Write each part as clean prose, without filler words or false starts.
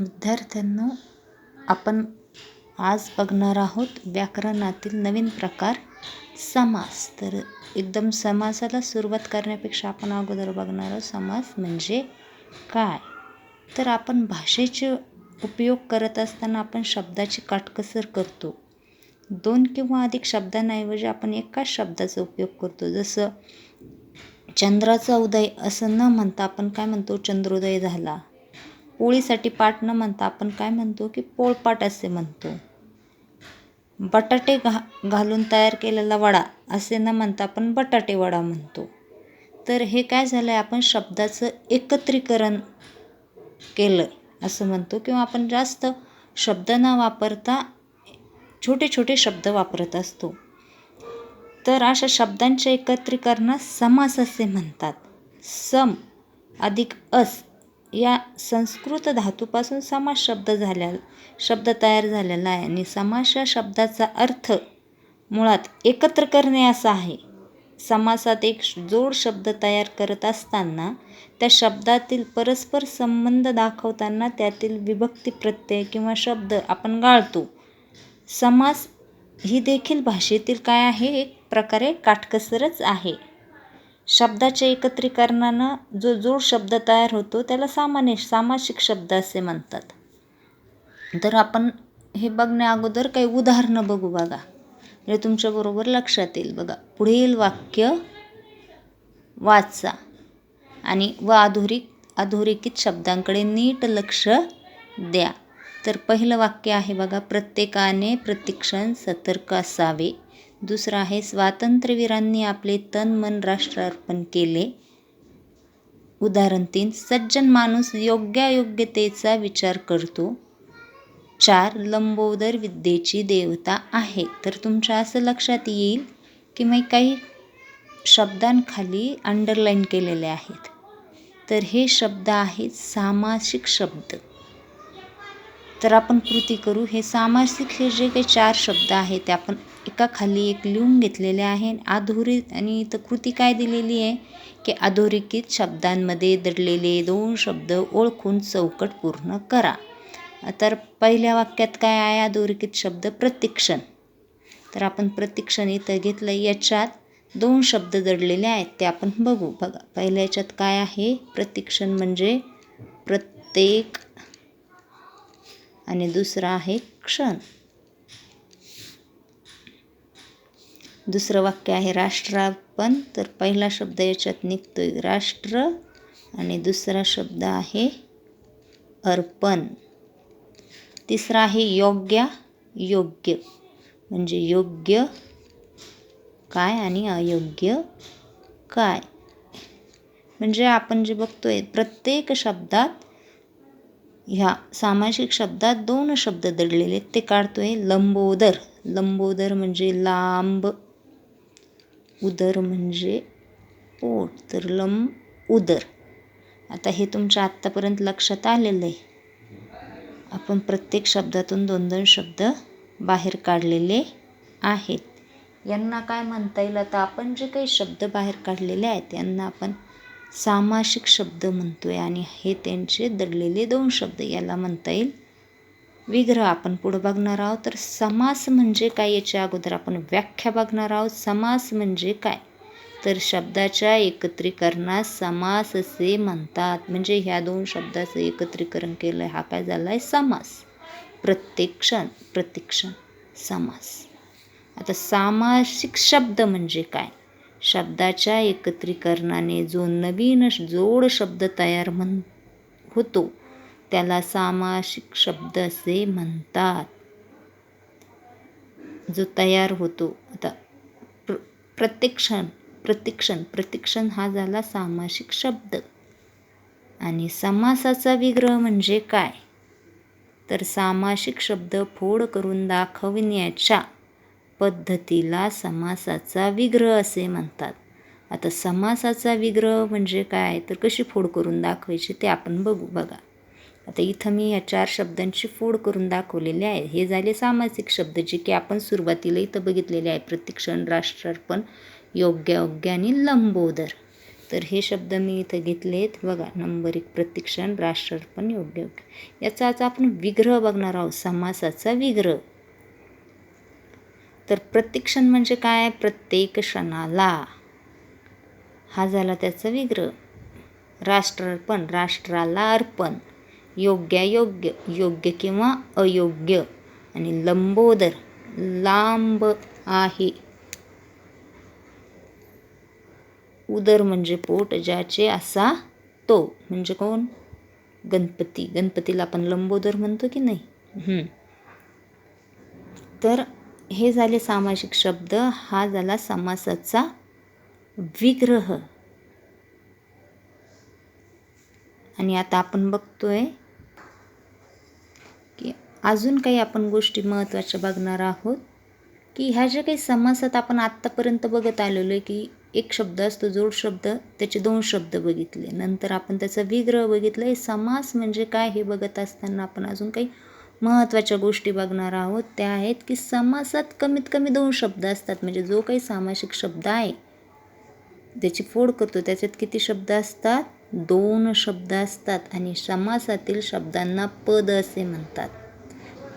विद्यार्थ्यांनो, आपण आज बघणार आहोत व्याकरणातील नवीन प्रकार समास. तर एकदम समासाला सुरुवात करण्यापेक्षा आपण अगोदर बघणार आहोत समास म्हणजे काय. तर आपण भाषेचे उपयोग करत असताना आपण शब्दाची काटकसर करतो. 2 किंवा अधिक शब्दांऐवजी आपण एकाच शब्दाचा उपयोग करतो. जसं चंद्राचा उदय असं न म्हणता आपण काय म्हणतो, चंद्रोदय झाला. पोळीसाठी पाट न म्हणता आपण काय म्हणतो की पोळपाट असे म्हणतो. बटाटे घालून तयार केलेला वडा असे न म्हणता आपण बटाटे वडा म्हणतो. तर हे काय झालं आहे, आपण शब्दाचं एकत्रीकरण केलं असं म्हणतो, किंवा आपण जास्त शब्द न वापरता छोटे छोटे शब्द वापरत असतो. तर अशा शब्दांच्या एकत्रीकरणास समास असे म्हणतात. सम अधिक अस या संस्कृत धातूपासून समास शब्द तयार झालेला आहे. आणि समास या शब्दाचा अर्थ मुळात एकत्र करणे असा आहे. समासात एक जोड शब्द तयार करत असताना त्या शब्दातील परस्पर संबंध दाखवताना त्यातील विभक्ती प्रत्यय किंवा शब्द आपण गाळतो. समास ही देखील भाषेतील काय आहे, एक प्रकारे काटकसरच आहे. शब्दाच्या एकत्रीकरणानं जो जोड शब्द तयार होतो त्याला सामासिक शब्द असे म्हणतात. तर आपण हे बघण्या अगोदर काही उदाहरणं बघू बघा, म्हणजे तुमच्याबरोबर लक्षात येईल. बघा, पुढील वाक्य वाचा आणि अधोरेखित शब्दांकडे नीट लक्ष द्या. तर पहिलं वाक्य आहे बघा, प्रत्येकाने प्रतिक्षण सतर्क असावे. दुसरं आहे, स्वातंत्र्यवीरांनी आपले तन मन राष्ट्रार्पण केले. उदाहरण 3, सज्जन माणूस योग्यायोग्यतेचा विचार करतो. 4, लंबोदर विद्येची देवता आहे. तर तुमच्या असं लक्षात येईल की मी काही शब्दांखाली अंडरलाईन केलेले आहेत. तर हे शब्द आहेत सामासिक शब्द. तर आपण कृती करू. हे सामासिक हे जे काही 4 शब्द आहेत ते आपण एकाखाली एक लिहून घेतलेले आहे. आणि इथं कृती काय दिलेली आहे की अधोरेखित शब्दांमध्ये दडलेले 2 शब्द ओळखून चौकट पूर्ण करा. तर पहिल्या वाक्यात काय आहे, अधोरेखित शब्द प्रतिक्षण. तर आपण प्रतिक्षण इथं घेतलं. याच्यात 2 शब्द दडलेले आहेत ते आपण बघू. बघा, पहिल्या याच्यात काय आहे, प्रतिक्षण म्हणजे प्रत्येक आणि दुसरा आहे क्षण. दुसरं वाक्य आहे राष्ट्रार्पण. तर पहिला शब्द याच्यात निघतोय राष्ट्र आणि दुसरा शब्द आहे अर्पण. तिसरा आहे योग्य म्हणजे योग्य काय आणि अयोग्य काय. म्हणजे आपण जे बघतोय प्रत्येक शब्दात, ह्या सामासिक शब्दात 2 शब्द दडलेले ते काढतोय. लंबोदर म्हणजे लांब, उदर म्हणजे पोट, तर उदर. आता हे तुमच्या आत्तापर्यंत लक्षात आलेलं आहे. आपण प्रत्येक शब्दातून 2-2 शब्द बाहेर काढलेले आहेत. यांना काय म्हणता येईल, आता आपण जे काही शब्द बाहेर काढलेले आहेत यांना आपण सामासिक शब्द म्हणतोय. आणि हे त्यांचे दडलेले 2 शब्द, याला म्हणता येईल विग्रह. आपण पुढे बघणार आहोत. तर समास म्हणजे काय, याच्या अगोदर आपण व्याख्या बघणार आहोत. समास म्हणजे काय, तर शब्दाच्या एकत्रीकरणास समास असे म्हणतात. म्हणजे ह्या 2 शब्दाचं एकत्रीकरण केलं, हा काय झाला आहे समास. प्रतिक्षण समास. आता सामासिक शब्द म्हणजे काय, शब्दाच्या एकत्रीकरणाने जो नवीन जोड शब्द तयार होतो त्याला सामासिक शब्द असे म्हणतात. जो तयार होतो. आता प्रतिक्षण हा झाला सामासिक शब्द. आणि समासाचा विग्रह म्हणजे काय, तर सामासिक शब्द फोड करून दाखवण्याच्या पद्धतीला समासाचा विग्रह असे म्हणतात. आता समासाचा विग्रह म्हणजे काय, तर कशी फोड करून दाखवायची ते आपण बघू. बघा, आता इथं मी या 4 शब्दांची फोड करून दाखवलेली आहे. हे झाले सामासिक शब्द जे की आपण सुरुवातीला इथं बघितलेले आहे. प्रतिक्षण, राष्ट्रार्पण, योग्य आणि लंबोदर. तर हे शब्द मी इथं घेतलेत बघा. नंबर 1 प्रतिक्षण, राष्ट्रार्पण, योग्य योग्य. याचा आज आपण विग्रह बघणार आहोत, समासाचा विग्रह. तर प्रतिक्षण म्हणजे काय? प्रत्येक क्षणाला, हा झाला त्याचा विग्रह. राष्ट्रार्पण, राष्ट्राला अर्पण. योग्य योग्य, योग्य किंवा अयोग्य. आणि लंबोदर, लांब आहे. उदर म्हणजे पोट, ज्याचे असा तो, म्हणजे कोण? गणपती. गणपतीला आपण लंबोदर म्हणतो की नाही. तर हे झाले सामासिक शब्द. हा झाला समासाचा विग्रह. आणि आता आपण बघतोय की अजून काही आपण गोष्टी महत्त्वाच्या बघणार आहोत, की ह्या ज्या काही समासात आपण आत्तापर्यंत बघत आलेलो आहे, की एक शब्द असतो जोड शब्द, त्याचे 2 शब्द बघितले, नंतर आपण त्याचा विग्रह बघितला. हे समास म्हणजे काय हे बघत असताना आपण अजून काही महत्त्वाच्या गोष्टी बघणार आहोत. त्या आहेत की समासात कमीत कमी 2 शब्द असतात. म्हणजे जो काही सामासिक शब्द आहे त्याची फोड करतो त्याच्यात किती शब्द असतात? 2 शब्द असतात. आणि समासातील शब्दांना पद असे म्हणतात.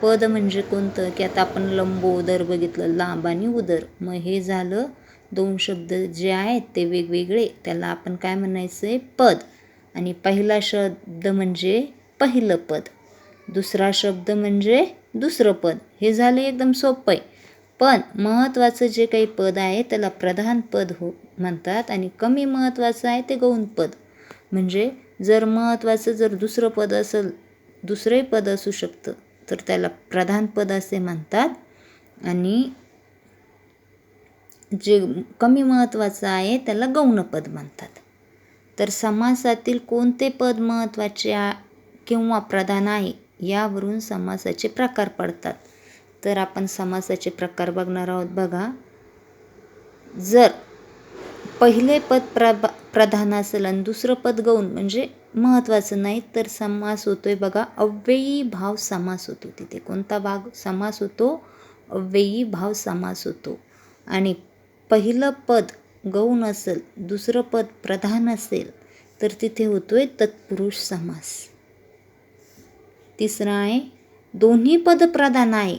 पद म्हणजे कोणतं? की आता आपण लंबोदर बघितलं, लांब आणि उदर. मग हे झालं 2 शब्द जे आहेत ते वेगवेगळे, त्याला आपण काय म्हणायचं आहे? पद. आणि पहिला शब्द म्हणजे पहिलं पद, दुसरा शब्द म्हणजे दुसरं पद. हे झालं एकदम सोपं आहे. पण महत्त्वाचं जे काही पद आहे त्याला प्रधान पद म्हणतात, आणि कमी महत्त्वाचं आहे ते गौण पद. म्हणजे जर महत्त्वाचं जर दुसरं पद असेल, दुसरे पद असू शकतं, तर त्याला प्रधान पद असे म्हणतात. आणि जे कमी महत्त्वाचं आहे त्याला गौण पद म्हणतात. तर समासातील कोणते पद महत्त्वाचे किंवा प्रधान आहे यावरून समासाचे प्रकार पडतात. तर आपण समासाचे प्रकार बघणार आहोत. बघा, जर पहिले पद प्रधान असेल आणि दुसरं पद गौण म्हणजे महत्त्वाचं नाही, तर समास होतोय बघा अव्ययी भाव समास होतो. तिथे कोणता भाग समास होतो? अव्ययी भाव समास होतो. आणि पहिलं पद गौण असेल, दुसरं पद प्रधान असेल, तर तिथे होतोय तत्पुरुष समास. तिसरा आहे दोन्ही पद प्रधान आहे,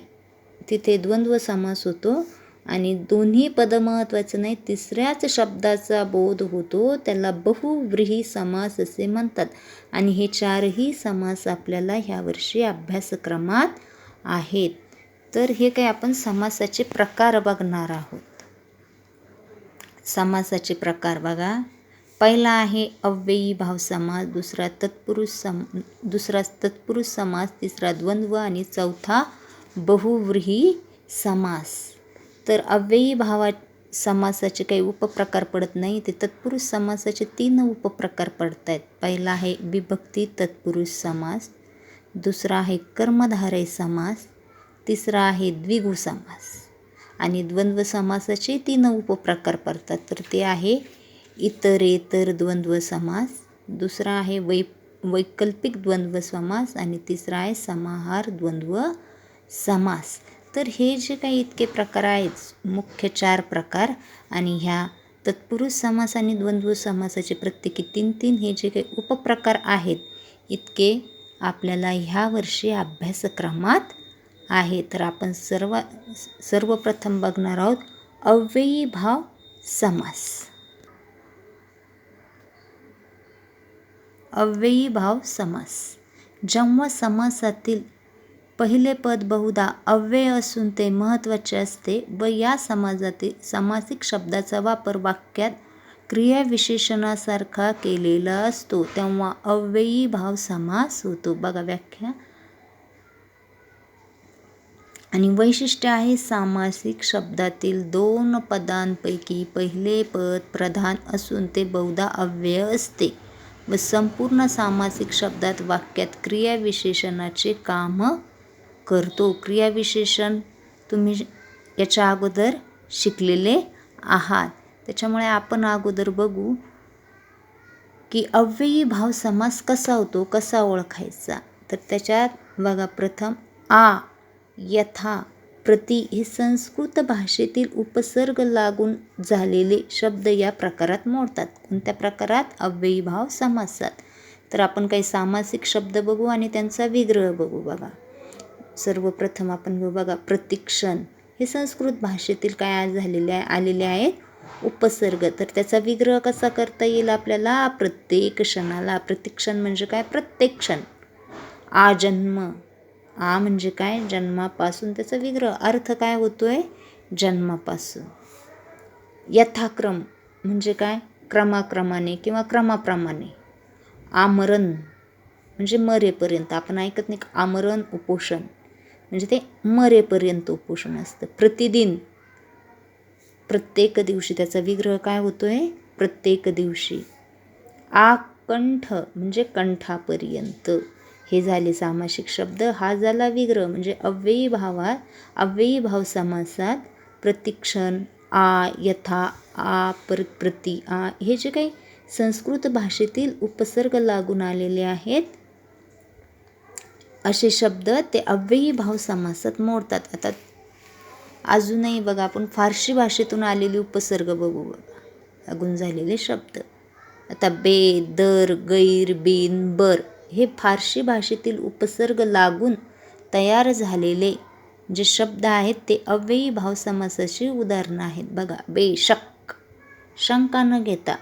तिथे द्वंद्व समास होतो. आणि दोन्ही पद महत्त्वाचं नाही, तिसऱ्याच शब्दाचा बोध होतो, त्याला बहुव्रीही समास असे म्हणतात. आणि हे 4ही समास आपल्याला ह्या वर्षी अभ्यासक्रमात आहेत. तर हे काही आपण समासाचे प्रकार बघणार आहोत. समासाचे प्रकार बघा. पहिला आहे अव्ययी भाव समास, दुसरा तत्पुरुष समास, तिसरा द्वंद्व आणि चौथा बहुव्रीही समास. तर अव्ययी भावा समासाचे काही उपप्रकार पडत नाही, ते तत्पुरुष समासाचे 3 उपप्रकार पडत आहेत. पहिला आहे विभक्ती तत्पुरुष समास, दुसरा आहे कर्मधारय समास, तिसरा आहे द्विगु समास. आणि द्वंद्व समासाचे 3 उपप्रकार पडतात. तर ते आहे इतरेतर द्वंद्व समास, दुसरा आहे वैकल्पिक द्वंद्व समास, आणि तिसरा आहे समाहार द्वंद्व समास. तर हे जे काही इतके प्रकार आहेत, मुख्य 4 प्रकार, आणि ह्या तत्पुरुष समास आणि द्वंद्व समासाचे प्रत्येकी 3 हे जे काही उपप्रकार आहेत, इतके आपल्याला ह्या वर्षी अभ्यासक्रमात आहे. तर आपण सर्वप्रथम बघणार आहोत अव्ययी भाव समास. अव्ययी भाव समास. जेव्हा समासातील पहिले पद बहुधा अव्यय असून ते महत्त्वाचे असते व या समासिक शब्दाचा वापर वाक्यात क्रियाविशेषणासारखा केलेला असतो, तेव्हा अव्ययी भाव समास होतो. बघा व्याख्या. आणि वैशिष्ट्य आहे सामासिक शब्दातील 2 पदांपैकी पहिले पद प्रधान असून ते बहुधा अव्यय असते व संपूर्ण सामासिक शब्दात वाक्यात क्रियाविशेषणाचे काम करतो. क्रियाविशेषण तुम्ही याच्या अगोदर शिकलेले आहात, त्याच्यामुळे आपण अगोदर बघू की अव्ययी भाव समास कसा होतो, कसा ओळखायचा. तर त्याच्यात बघा, प्रथम आ, यथा, प्रति हे संस्कृत भाषेतील उपसर्ग लागून झालेले शब्द या प्रकारात मोडतात. कोणत्या प्रकारात? अव्ययीभाव समासात. तर आपण काही सामासिक शब्द बघू आणि त्यांचा विग्रह बघू. बघा, सर्वप्रथम आपण घेऊ बघा प्रतिक्षण. हे संस्कृत भाषेतील काय आलेले आहेत? उपसर्ग. तर त्याचा विग्रह कसा करता येईल आपल्याला? प्रत्येक क्षणाला. प्रतिक्षण म्हणजे काय? प्रत्येक क्षण. आजन्म. आ म्हणजे काय? जन्मापासून. त्याचा विग्रह अर्थ काय होतोय? जन्मापासून. यथाक्रम म्हणजे काय? क्रमाक्रमाने किंवा क्रमाप्रमाणे. आमरण म्हणजे मरेपर्यंत. आपण ऐकत नाही का आमरण उपोषण, म्हणजे ते मरेपर्यंत उपोषण असतं. प्रतिदिन, प्रत्येक दिवशी. त्याचा विग्रह काय होतोय? प्रत्येक दिवशी. आकंठ म्हणजे कंठापर्यंत. हे झाले सामासिक शब्द. हा झाला विग्रह. म्हणजे अव्ययीभाव समासात प्रतिक्षण, आ, यथा, आ, प्रति, आ हे जे काही संस्कृत भाषेतील उपसर्ग लागून आलेले आहेत असे शब्द ते अव्ययीभाव समासात मोडतात. आता अजूनही बघा, आपण फारसी भाषेतून आलेली उपसर्ग बघू. बघा, लागून झालेले शब्द. आता बे, दर, गैर, बिन, बर हे फारसी भाषेतील उपसर्ग लागून तयार झालेले जे शब्द आहेत ते अव्ययीभाव समासाची उदाहरणं आहेत. बघा, बेशक, शंका न घेता.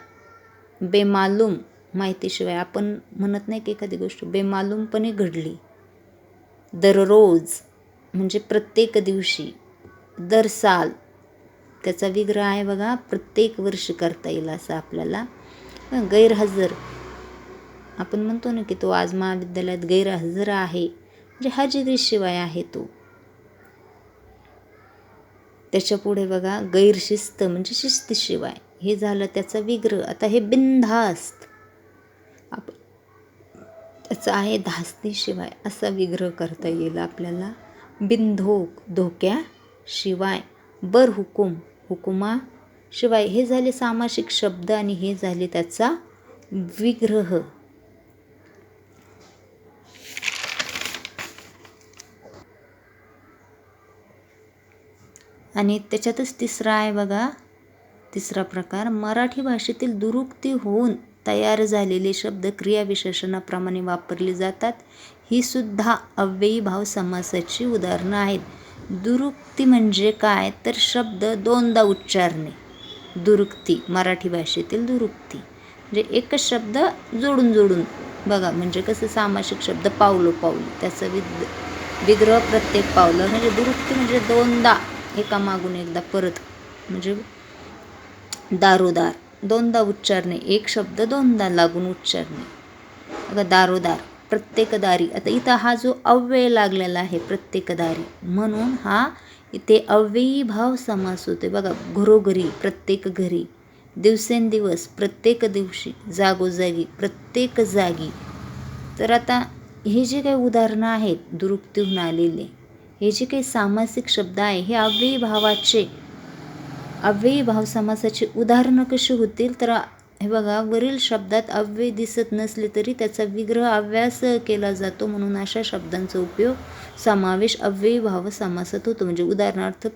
बेमालूम, माहितीशिवाय. आपण म्हणत नाही की एखादी गोष्ट बेमालूमपणे घडली. दररोज म्हणजे प्रत्येक दिवशी. दर साल त्याचा विग्रह आहे बघा, प्रत्येक वर्षी करता येईल असं आपल्याला. गैरहजर, आपण म्हणतो ना की तो आज महाविद्यालयात गैरहजर आहे, म्हणजे हजेरीशिवाय आहे तो. त्याच्या पुढे बघा, गैरशिस्त म्हणजे शिस्तीशिवाय. हे झालं त्याचा विग्रह. आता हे बिनधास्त, त्याचा आहे धास्तीशिवाय असा विग्रह करता येईल आपल्याला. बिनधोक, धोक्याशिवाय. बरहुकूम, हुकुमाशिवाय. हे झाले सामासिक शब्द आणि हे झाले त्याचा विग्रह. आणि त्याच्यातच तिसरा आहे बघा, तिसरा प्रकार. मराठी भाषेतील दुरुक्ती होऊन तयार झालेले शब्द क्रियाविशेषणाप्रमाणे वापरले जातात. ही सुद्धा अव्ययीभाव समासाची उदाहरणं आहेत. दुरुक्ती म्हणजे काय? तर शब्द दोनदा उच्चारणे. दुरुक्ती, मराठी भाषेतील दुरुक्ती म्हणजे एकच शब्द जोडून बघा. म्हणजे कसं? सामासिक शब्द पावलोपावली, त्याचं विग्रह प्रत्येक पावलं. म्हणजे दुरुक्ती म्हणजे दोनदा, एकामागून एकदा परत. म्हणजे दारोदार, दोनदा उच्चारणे. एक शब्द दोनदा लागून उच्चारणे. बघा, दारोदार, प्रत्येक दारी. आता इथं हा जो अव्यय लागलेला आहे प्रत्येक दारी, म्हणून हा इथे अव्ययीभाव समास होते. बघा, घरोघरी, प्रत्येक घरी. दिवसेंदिवस, प्रत्येक दिवशी. जागोजागी, प्रत्येक जागी. तर आता हे जे काही उदाहरणं आहेत दुरुक्तीहून आलेले, हे जे काही सामासिक शब्द आहे हे अव्ययीभाव समासाची उदाहरणं कशी होतील? तर हे बघा, वरील शब्दात अव्यय दिसत नसले तरी त्याचा विग्रह अव्ययासह केला जातो, म्हणून अशा शब्दांचा उपयोग समावेश अव्ययीभाव समासात होतो. म्हणजे उदाहरणार्थ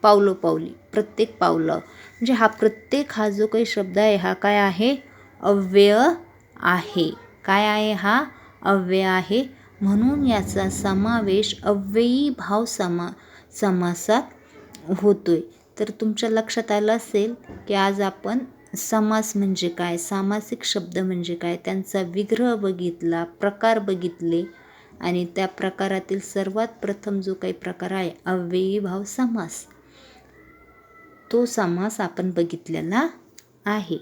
पावलोपावली, प्रत्येक पावलं. म्हणजे हा प्रत्येक हा जो काही शब्द आहे हा काय आहे? अव्यय आहे. काय आहे? हा अव्यय आहे. म्हणून याचा समावेश अव्ययीभाव समासात होतोय. तर तुमच्या लक्षात आलं असेल की आज आपण समास म्हणजे काय, सामासिक शब्द म्हणजे काय, त्यांचा विग्रह बघितला, प्रकार बघितले आणि त्या प्रकारातील सर्वात प्रथम जो काही प्रकार आहे अव्ययीभाव समास, तो समास आपण बघितलेला आहे.